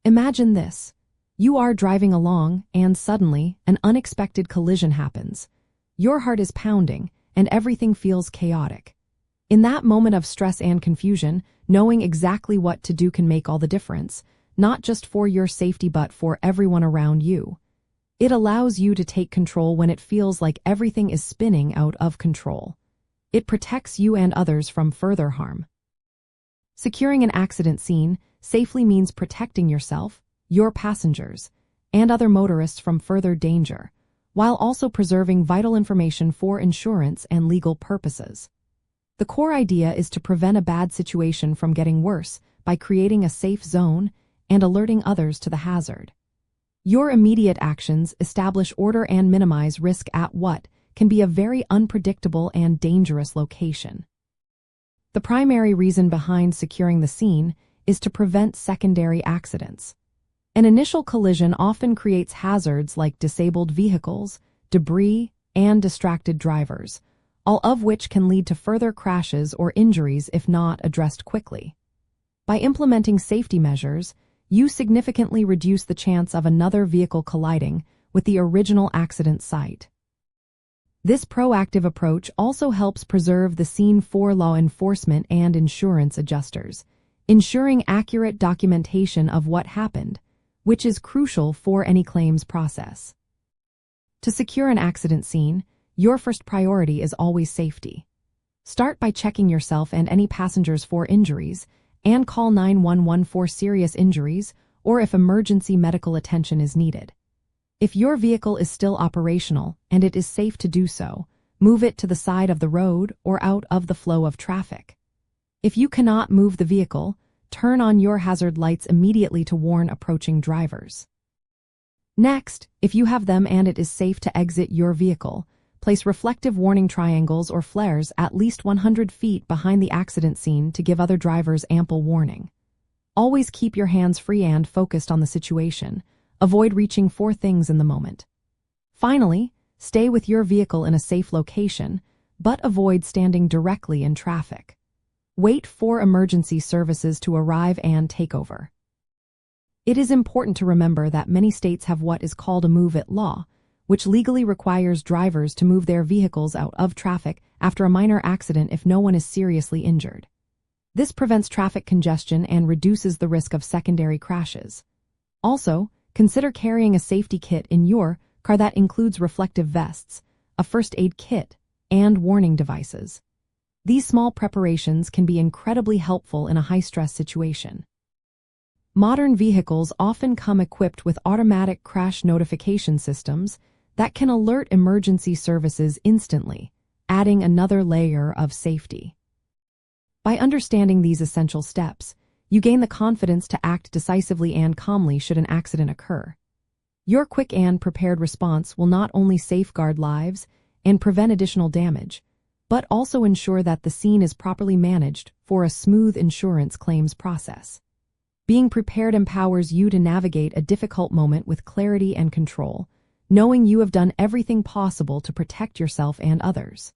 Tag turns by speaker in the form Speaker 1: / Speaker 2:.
Speaker 1: Imagine this. You are driving along, and suddenly, an unexpected collision happens. Your heart is pounding, and everything feels chaotic. In that moment of stress and confusion, knowing exactly what to do can make all the difference, not just for your safety but for everyone around you. It allows you to take control when it feels like everything is spinning out of control. It protects you and others from further harm. Securing an accident scene safely means protecting yourself, your passengers, and other motorists from further danger, while also preserving vital information for insurance and legal purposes. The core idea is to prevent a bad situation from getting worse by creating a safe zone and alerting others to the hazard. Your immediate actions establish order and minimize risk at what can be a very unpredictable and dangerous location. The primary reason behind securing the scene is to prevent secondary accidents. An initial collision often creates hazards like disabled vehicles, debris, and distracted drivers, all of which can lead to further crashes or injuries if not addressed quickly. By implementing safety measures, you significantly reduce the chance of another vehicle colliding with the original accident site. This proactive approach also helps preserve the scene for law enforcement and insurance adjusters, ensuring accurate documentation of what happened, which is crucial for any claims process. To secure an accident scene, your first priority is always safety. Start by checking yourself and any passengers for injuries, and call 911 for serious injuries or if emergency medical attention is needed. If your vehicle is still operational and it is safe to do so, move it to the side of the road or out of the flow of traffic. If you cannot move the vehicle, turn on your hazard lights immediately to warn approaching drivers. Next, if you have them and it is safe to exit your vehicle, place reflective warning triangles or flares at least 100 feet behind the accident scene to give other drivers ample warning. Always keep your hands free and focused on the situation. Avoid reaching for things in the moment. Finally, stay with your vehicle in a safe location, but avoid standing directly in traffic. Wait for emergency services to arrive and take over. It is important to remember that many states have what is called a move-it law, which legally requires drivers to move their vehicles out of traffic after a minor accident if no one is seriously injured. This prevents traffic congestion and reduces the risk of secondary crashes. Also, consider carrying a safety kit in your car that includes reflective vests, a first aid kit, and warning devices. These small preparations can be incredibly helpful in a high-stress situation. Modern vehicles often come equipped with automatic crash notification systems that can alert emergency services instantly, adding another layer of safety. By understanding these essential steps, you gain the confidence to act decisively and calmly should an accident occur. Your quick and prepared response will not only safeguard lives and prevent additional damage, but also ensure that the scene is properly managed for a smooth insurance claims process. Being prepared empowers you to navigate a difficult moment with clarity and control, knowing you have done everything possible to protect yourself and others.